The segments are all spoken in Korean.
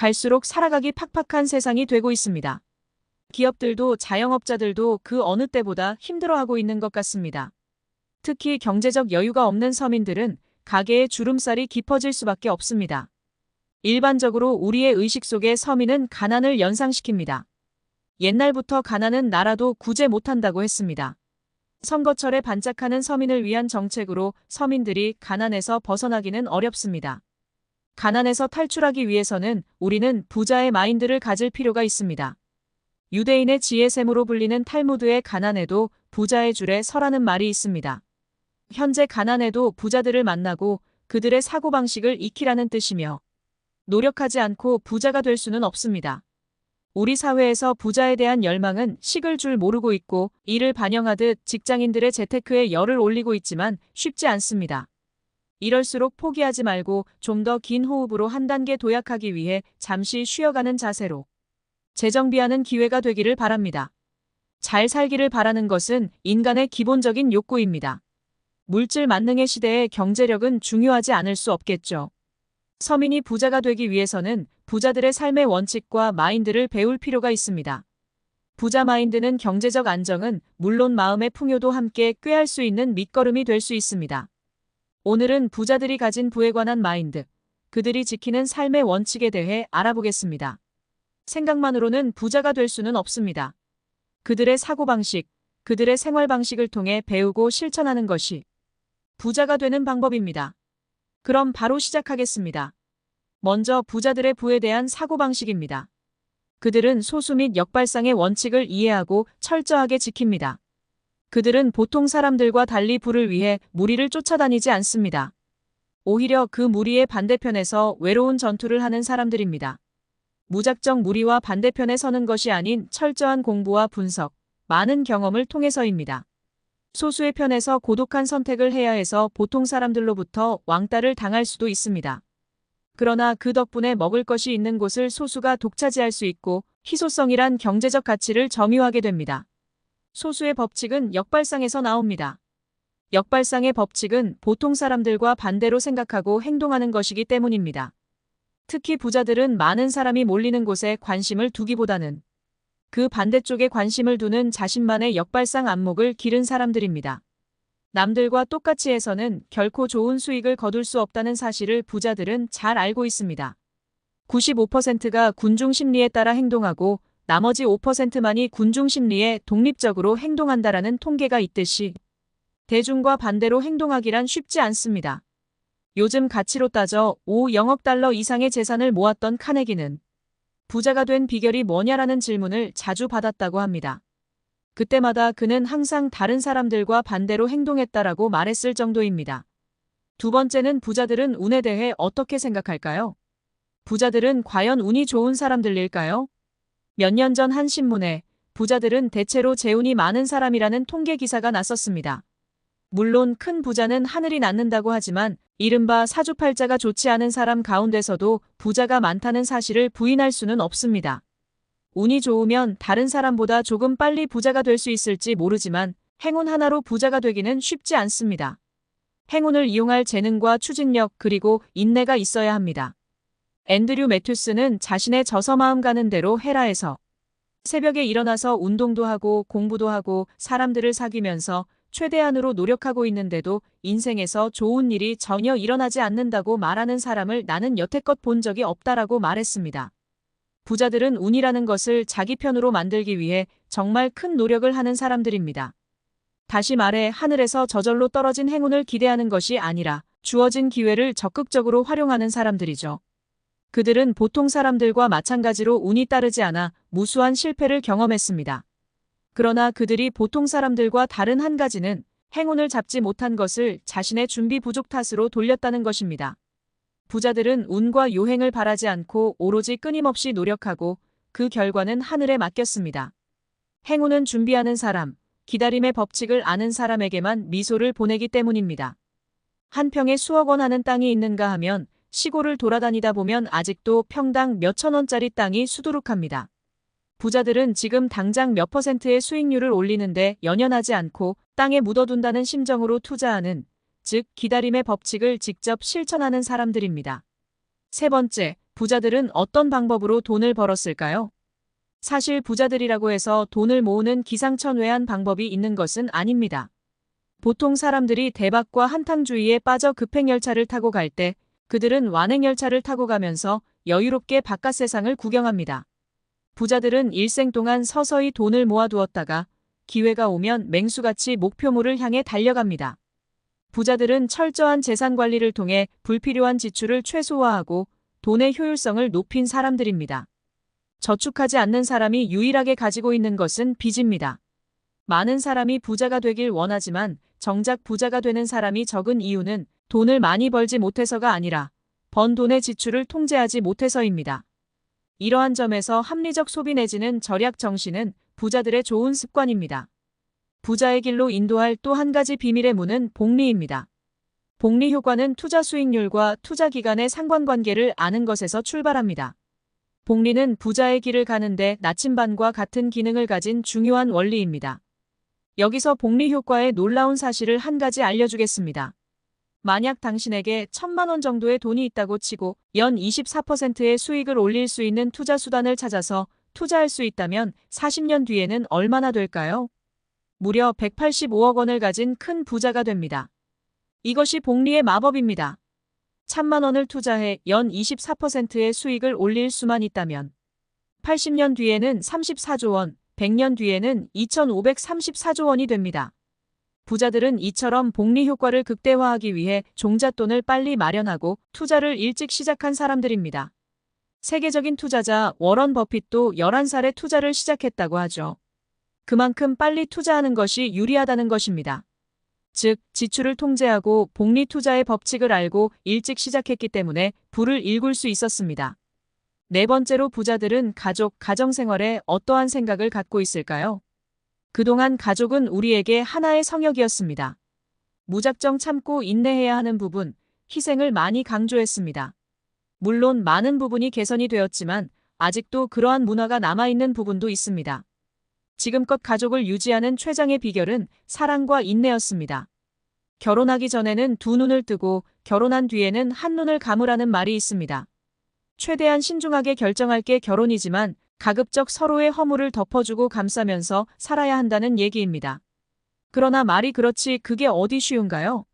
갈수록 살아가기 팍팍한 세상이 되고 있습니다. 기업들도 자영업자들도 그 어느 때보다 힘들어하고 있는 것 같습니다. 특히 경제적 여유가 없는 서민들은 가계의 주름살이 깊어질 수밖에 없습니다. 일반적으로 우리의 의식 속에 서민은 가난을 연상시킵니다. 옛날부터 가난은 나라도 구제 못한다고 했습니다. 선거철에 반짝하는 서민을 위한 정책으로 서민들이 가난에서 벗어나기는 어렵습니다. 가난에서 탈출하기 위해서는 우리는 부자의 마인드를 가질 필요가 있습니다. 유대인의 지혜샘으로 불리는 탈무드의 가난에도 부자의 줄에 서라는 말이 있습니다. 현재 가난에도 부자들을 만나고 그들의 사고방식을 익히라는 뜻이며 노력하지 않고 부자가 될 수는 없습니다. 우리 사회에서 부자에 대한 열망은 식을 줄 모르고 있고 이를 반영하듯 직장인들의 재테크에 열을 올리고 있지만 쉽지 않습니다. 이럴수록 포기하지 말고 좀 더 긴 호흡으로 한 단계 도약하기 위해 잠시 쉬어가는 자세로 재정비하는 기회가 되기를 바랍니다. 잘 살기를 바라는 것은 인간의 기본적인 욕구입니다. 물질 만능의 시대에 경제력은 중요하지 않을 수 없겠죠. 서민이 부자가 되기 위해서는 부자들의 삶의 원칙과 마인드를 배울 필요가 있습니다. 부자 마인드는 경제적 안정은 물론 마음의 풍요도 함께 꾀할 수 있는 밑거름이 될 수 있습니다. 오늘은 부자들이 가진 부에 관한 마인드, 그들이 지키는 삶의 원칙에 대해 알아보겠습니다. 생각만으로는 부자가 될 수는 없습니다. 그들의 사고방식, 그들의 생활방식을 통해 배우고 실천하는 것이 부자가 되는 방법입니다. 그럼 바로 시작하겠습니다. 먼저 부자들의 부에 대한 사고방식입니다. 그들은 소수 및 역발상의 원칙을 이해하고 철저하게 지킵니다. 그들은 보통 사람들과 달리 부를 위해 무리를 쫓아다니지 않습니다. 오히려 그 무리의 반대편에서 외로운 전투를 하는 사람들입니다. 무작정 무리와 반대편에 서는 것이 아닌 철저한 공부와 분석, 많은 경험을 통해서입니다. 소수의 편에서 고독한 선택을 해야 해서 보통 사람들로부터 왕따를 당할 수도 있습니다. 그러나 그 덕분에 먹을 것이 있는 곳을 소수가 독차지할 수 있고 희소성이란 경제적 가치를 점유하게 됩니다. 소수의 법칙은 역발상에서 나옵니다. 역발상의 법칙은 보통 사람들과 반대로 생각하고 행동하는 것이기 때문입니다. 특히 부자들은 많은 사람이 몰리는 곳에 관심을 두기보다는 그 반대쪽에 관심을 두는 자신만의 역발상 안목을 기른 사람들입니다. 남들과 똑같이 해서는 결코 좋은 수익을 거둘 수 없다는 사실을 부자들은 잘 알고 있습니다. 95%가 군중 심리에 따라 행동하고 나머지 5%만이 군중 심리에 독립적으로 행동한다라는 통계가 있듯이 대중과 반대로 행동하기란 쉽지 않습니다. 요즘 가치로 따져 5억 달러 이상의 재산을 모았던 카네기는 부자가 된 비결이 뭐냐라는 질문을 자주 받았다고 합니다. 그때마다 그는 항상 다른 사람들과 반대로 행동했다라고 말했을 정도입니다. 두 번째는 부자들은 운에 대해 어떻게 생각할까요? 부자들은 과연 운이 좋은 사람들일까요? 몇 년 전 한 신문에 부자들은 대체로 재운이 많은 사람이라는 통계 기사가 났었습니다. 물론 큰 부자는 하늘이 낳는다고 하지만 이른바 사주팔자가 좋지 않은 사람 가운데서도 부자가 많다는 사실을 부인할 수는 없습니다. 운이 좋으면 다른 사람보다 조금 빨리 부자가 될 수 있을지 모르지만 행운 하나로 부자가 되기는 쉽지 않습니다. 행운을 이용할 재능과 추진력 그리고 인내가 있어야 합니다. 앤드류 매튜스는 자신의 저서 마음 가는 대로 해라에서 새벽에 일어나서 운동도 하고 공부도 하고 사람들을 사귀면서 최대한으로 노력하고 있는데도 인생에서 좋은 일이 전혀 일어나지 않는다고 말하는 사람을 나는 여태껏 본 적이 없다라고 말했습니다. 부자들은 운이라는 것을 자기 편으로 만들기 위해 정말 큰 노력을 하는 사람들입니다. 다시 말해 하늘에서 저절로 떨어진 행운을 기대하는 것이 아니라 주어진 기회를 적극적으로 활용하는 사람들이죠. 그들은 보통 사람들과 마찬가지로 운이 따르지 않아 무수한 실패를 경험했습니다. 그러나 그들이 보통 사람들과 다른 한 가지는 행운을 잡지 못한 것을 자신의 준비 부족 탓으로 돌렸다는 것입니다. 부자들은 운과 요행을 바라지 않고 오로지 끊임없이 노력하고 그 결과는 하늘에 맡겼습니다. 행운은 준비하는 사람, 기다림의 법칙을 아는 사람에게만 미소를 보내기 때문입니다. 한 평에 수억 원 하는 땅이 있는가 하면 시골을 돌아다니다 보면 아직도 평당 몇천 원짜리 땅이 수두룩합니다. 부자들은 지금 당장 몇 %의 수익률을 올리는데 연연하지 않고 땅에 묻어둔다는 심정으로 투자하는, 즉 기다림의 법칙을 직접 실천하는 사람들입니다. 세 번째, 부자들은 어떤 방법으로 돈을 벌었을까요? 사실 부자들이라고 해서 돈을 모으는 기상천외한 방법이 있는 것은 아닙니다. 보통 사람들이 대박과 한탕주의에 빠져 급행열차를 타고 갈 때 그들은 완행열차를 타고 가면서 여유롭게 바깥 세상을 구경합니다. 부자들은 일생 동안 서서히 돈을 모아두었다가 기회가 오면 맹수같이 목표물을 향해 달려갑니다. 부자들은 철저한 재산 관리를 통해 불필요한 지출을 최소화하고 돈의 효율성을 높인 사람들입니다. 저축하지 않는 사람이 유일하게 가지고 있는 것은 빚입니다. 많은 사람이 부자가 되길 원하지만 정작 부자가 되는 사람이 적은 이유는 돈을 많이 벌지 못해서가 아니라 번 돈의 지출을 통제하지 못해서입니다. 이러한 점에서 합리적 소비 내지는 절약 정신은 부자들의 좋은 습관입니다. 부자의 길로 인도할 또 한 가지 비밀의 문은 복리입니다. 복리 효과는 투자 수익률과 투자 기간의 상관관계를 아는 것에서 출발합니다. 복리는 부자의 길을 가는데 나침반과 같은 기능을 가진 중요한 원리입니다. 여기서 복리 효과의 놀라운 사실을 한 가지 알려주겠습니다. 만약 당신에게 1,000만 원 정도의 돈이 있다고 치고 연 24%의 수익을 올릴 수 있는 투자 수단을 찾아서 투자할 수 있다면 40년 뒤에는 얼마나 될까요? 무려 185억 원을 가진 큰 부자가 됩니다. 이것이 복리의 마법입니다. 1,000만 원을 투자해 연 24%의 수익을 올릴 수만 있다면 80년 뒤에는 34조 원, 100년 뒤에는 2,534조 원이 됩니다. 부자들은 이처럼 복리 효과를 극대화하기 위해 종잣돈을 빨리 마련하고 투자를 일찍 시작한 사람들입니다. 세계적인 투자자 워런 버핏도 11살에 투자를 시작했다고 하죠. 그만큼 빨리 투자하는 것이 유리하다는 것입니다. 즉, 지출을 통제하고 복리 투자의 법칙을 알고 일찍 시작했기 때문에 부를 일굴 수 있었습니다. 네 번째로 부자들은 가정생활에 어떠한 생각을 갖고 있을까요? 그동안 가족은 우리에게 하나의 성역이었습니다. 무작정 참고 인내해야 하는 부분, 희생을 많이 강조했습니다. 물론 많은 부분이 개선이 되었지만 아직도 그러한 문화가 남아있는 부분도 있습니다. 지금껏 가족을 유지하는 최장의 비결은 사랑과 인내였습니다. 결혼하기 전에는 두 눈을 뜨고 결혼한 뒤에는 한 눈을 감으라는 말이 있습니다. 최대한 신중하게 결정할 게 결혼이지만 가급적 서로의 허물을 덮어주고 감싸면서 살아야 한다는 얘기입니다. 그러나 말이 그렇지 그게 어디 쉬운가요?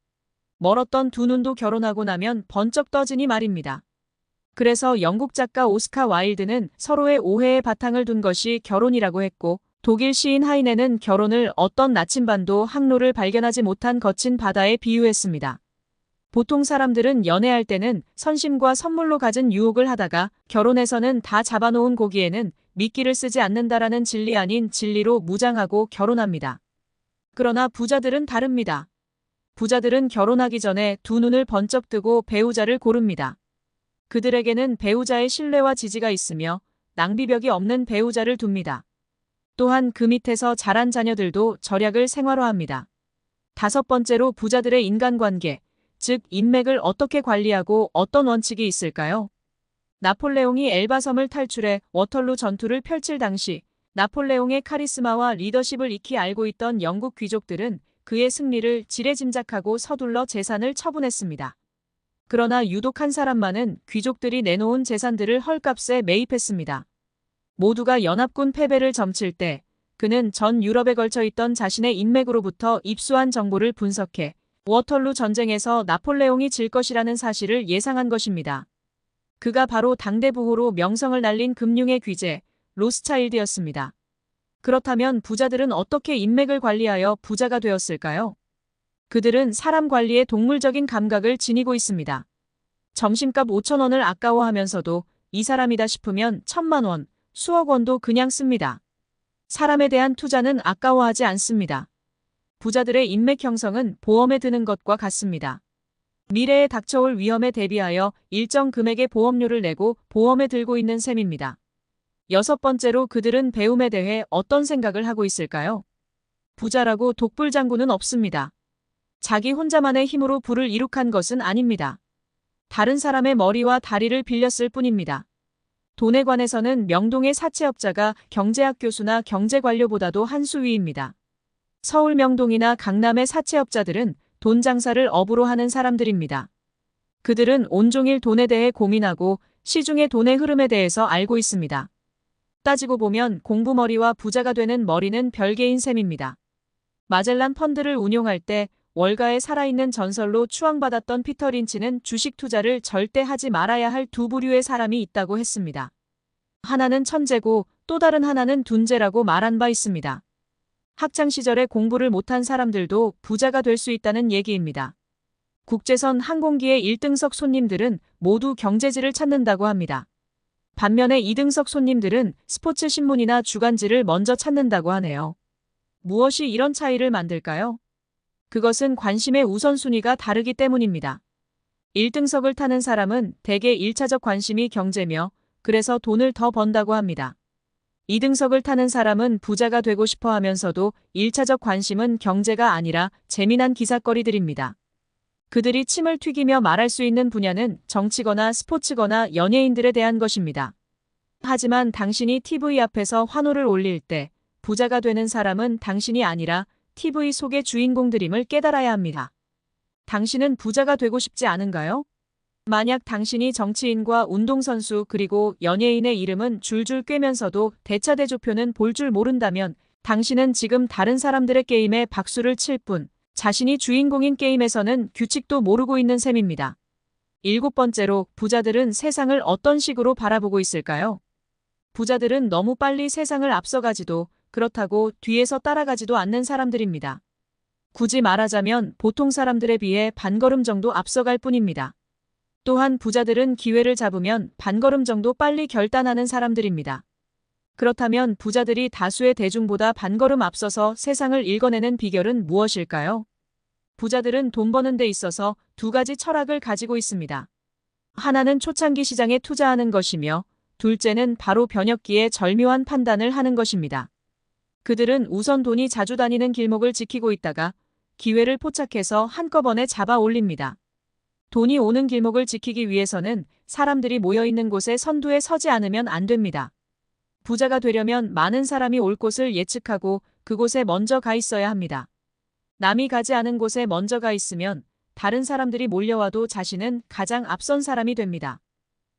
멀었던 두 눈도 결혼하고 나면 번쩍 떠지니 말입니다. 그래서 영국 작가 오스카 와일드는 서로의 오해에 바탕을 둔 것이 결혼이라고 했고 독일 시인 하이네는 결혼을 어떤 나침반도 항로를 발견하지 못한 거친 바다에 비유했습니다. 보통 사람들은 연애할 때는 선심과 선물로 가진 유혹을 하다가 결혼해서는 다 잡아놓은 고기에는 미끼를 쓰지 않는다라는 진리 아닌 진리로 무장하고 결혼합니다. 그러나 부자들은 다릅니다. 부자들은 결혼하기 전에 두 눈을 번쩍 뜨고 배우자를 고릅니다. 그들에게는 배우자의 신뢰와 지지가 있으며 낭비벽이 없는 배우자를 둡니다. 또한 그 밑에서 자란 자녀들도 절약을 생활화합니다. 다섯 번째로 부자들의 인간관계, 즉 인맥을 어떻게 관리하고 어떤 원칙이 있을까요? 나폴레옹이 엘바섬을 탈출해 워털루 전투를 펼칠 당시 나폴레옹의 카리스마와 리더십을 익히 알고 있던 영국 귀족들은 그의 승리를 지레짐작하고 서둘러 재산을 처분했습니다. 그러나 유독 한 사람만은 귀족들이 내놓은 재산들을 헐값에 매입했습니다. 모두가 연합군 패배를 점칠 때 그는 전 유럽에 걸쳐 있던 자신의 인맥으로부터 입수한 정보를 분석해 워털루 전쟁에서 나폴레옹이 질 것이라는 사실을 예상한 것입니다. 그가 바로 당대 부호로 명성을 날린 금융의 귀재 로스차일드였습니다. 그렇다면 부자들은 어떻게 인맥을 관리하여 부자가 되었을까요? 그들은 사람 관리에 동물적인 감각을 지니고 있습니다. 점심값 5,000원을 아까워하면서도 이 사람이다 싶으면 1,000만 원, 수억 원도 그냥 씁니다. 사람에 대한 투자는 아까워하지 않습니다. 부자들의 인맥 형성은 보험에 드는 것과 같습니다. 미래에 닥쳐올 위험에 대비하여 일정 금액의 보험료를 내고 보험에 들고 있는 셈입니다. 여섯 번째로 그들은 배움에 대해 어떤 생각을 하고 있을까요? 부자라고 독불장군은 없습니다. 자기 혼자만의 힘으로 부를 이룩한 것은 아닙니다. 다른 사람의 머리와 다리를 빌렸을 뿐입니다. 돈에 관해서는 명동의 사채업자가 경제학 교수나 경제관료보다도 한 수 위입니다. 서울 명동이나 강남의 사채업자들은 돈 장사를 업으로 하는 사람들입니다. 그들은 온종일 돈에 대해 고민하고 시중의 돈의 흐름에 대해서 알고 있습니다. 따지고 보면 공부머리와 부자가 되는 머리는 별개인 셈입니다. 마젤란 펀드를 운용할 때 월가의 살아있는 전설로 추앙받았던 피터 린치는 주식 투자를 절대 하지 말아야 할 두 부류의 사람이 있다고 했습니다. 하나는 천재고 또 다른 하나는 둔재라고 말한 바 있습니다. 학창시절에 공부를 못한 사람들도 부자가 될 수 있다는 얘기입니다. 국제선 항공기의 1등석 손님들은 모두 경제지를 찾는다고 합니다. 반면에 2등석 손님들은 스포츠 신문이나 주간지를 먼저 찾는다고 하네요. 무엇이 이런 차이를 만들까요? 그것은 관심의 우선순위가 다르기 때문입니다. 1등석을 타는 사람은 대개 1차적 관심이 경제며 그래서 돈을 더 번다고 합니다. 2등석을 타는 사람은 부자가 되고 싶어 하면서도 1차적 관심은 경제가 아니라 재미난 기사거리들입니다. 그들이 침을 튀기며 말할 수 있는 분야는 정치거나 스포츠거나 연예인들에 대한 것입니다. 하지만 당신이 TV 앞에서 환호를 올릴 때 부자가 되는 사람은 당신이 아니라 TV 속의 주인공들임을 깨달아야 합니다. 당신은 부자가 되고 싶지 않은가요? 만약 당신이 정치인과 운동선수 그리고 연예인의 이름은 줄줄 꿰면서도 대차대조표는 볼 줄 모른다면 당신은 지금 다른 사람들의 게임에 박수를 칠 뿐 자신이 주인공인 게임에서는 규칙도 모르고 있는 셈입니다. 7번째로 부자들은 세상을 어떤 식으로 바라보고 있을까요? 부자들은 너무 빨리 세상을 앞서가지도 그렇다고 뒤에서 따라가지도 않는 사람들입니다. 굳이 말하자면 보통 사람들에 비해 반걸음 정도 앞서갈 뿐입니다. 또한 부자들은 기회를 잡으면 반걸음 정도 빨리 결단하는 사람들입니다. 그렇다면 부자들이 다수의 대중보다 반걸음 앞서서 세상을 읽어내는 비결은 무엇일까요? 부자들은 돈 버는 데 있어서 두 가지 철학을 가지고 있습니다. 하나는 초창기 시장에 투자하는 것이며 둘째는 바로 변혁기에 절묘한 판단을 하는 것입니다. 그들은 우선 돈이 자주 다니는 길목을 지키고 있다가 기회를 포착해서 한꺼번에 잡아 올립니다. 돈이 오는 길목을 지키기 위해서는 사람들이 모여있는 곳에 선두에 서지 않으면 안 됩니다. 부자가 되려면 많은 사람이 올 곳을 예측하고 그곳에 먼저 가 있어야 합니다. 남이 가지 않은 곳에 먼저 가 있으면 다른 사람들이 몰려와도 자신은 가장 앞선 사람이 됩니다.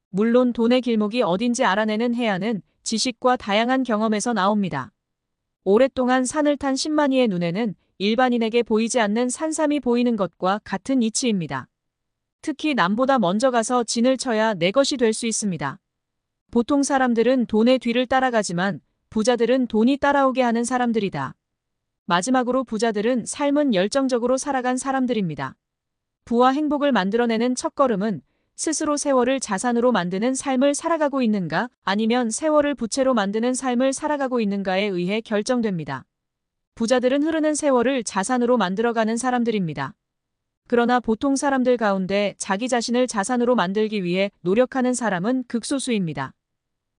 물론 돈의 길목이 어딘지 알아내는 해안은 지식과 다양한 경험에서 나옵니다. 오랫동안 산을 탄 신만이의 눈에는 일반인에게 보이지 않는 산삼이 보이는 것과 같은 이치입니다. 특히 남보다 먼저 가서 진을 쳐야 내 것이 될 수 있습니다. 보통 사람들은 돈의 뒤를 따라가지만 부자들은 돈이 따라오게 하는 사람들이다. 마지막으로 부자들은 삶은 열정적으로 살아간 사람들입니다. 부와 행복을 만들어내는 첫걸음은 스스로 세월을 자산으로 만드는 삶을 살아가고 있는가 아니면 세월을 부채로 만드는 삶을 살아가고 있는가에 의해 결정됩니다. 부자들은 흐르는 세월을 자산으로 만들어가는 사람들입니다. 그러나 보통 사람들 가운데 자기 자신을 자산으로 만들기 위해 노력하는 사람은 극소수입니다.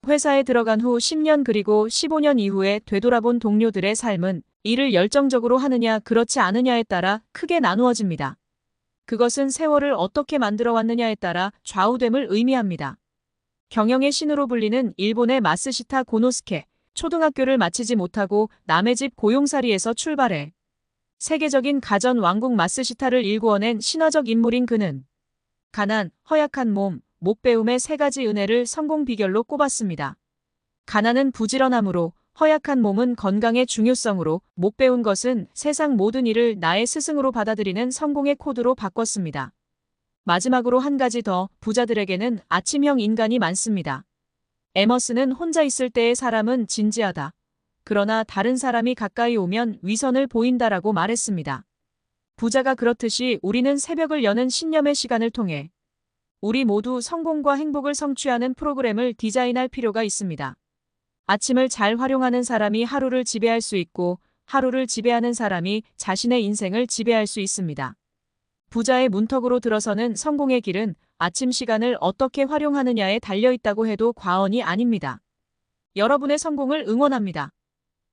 회사에 들어간 후 10년 그리고 15년 이후에 되돌아본 동료들의 삶은 일을 열정적으로 하느냐 그렇지 않느냐에 따라 크게 나누어집니다. 그것은 세월을 어떻게 만들어 왔느냐에 따라 좌우됨을 의미합니다. 경영의 신으로 불리는 일본의 마쓰시타 고노스케, 초등학교를 마치지 못하고 남의 집 고용살이에서 출발해 세계적인 가전 왕국 마쓰시타를 일구어낸 신화적 인물인 그는 가난, 허약한 몸, 못 배움의 세 가지 은혜를 성공 비결로 꼽았습니다. 가난은 부지런함으로, 허약한 몸은 건강의 중요성으로, 못 배운 것은 세상 모든 일을 나의 스승으로 받아들이는 성공의 코드로 바꿨습니다. 마지막으로 한 가지 더, 부자들에게는 아침형 인간이 많습니다. 에머스는 혼자 있을 때의 사람은 진지하다. 그러나 다른 사람이 가까이 오면 위선을 보인다라고 말했습니다. 부자가 그렇듯이 우리는 새벽을 여는 신념의 시간을 통해 우리 모두 성공과 행복을 성취하는 프로그램을 디자인할 필요가 있습니다. 아침을 잘 활용하는 사람이 하루를 지배할 수 있고 하루를 지배하는 사람이 자신의 인생을 지배할 수 있습니다. 부자의 문턱으로 들어서는 성공의 길은 아침 시간을 어떻게 활용하느냐에 달려 있다고 해도 과언이 아닙니다. 여러분의 성공을 응원합니다.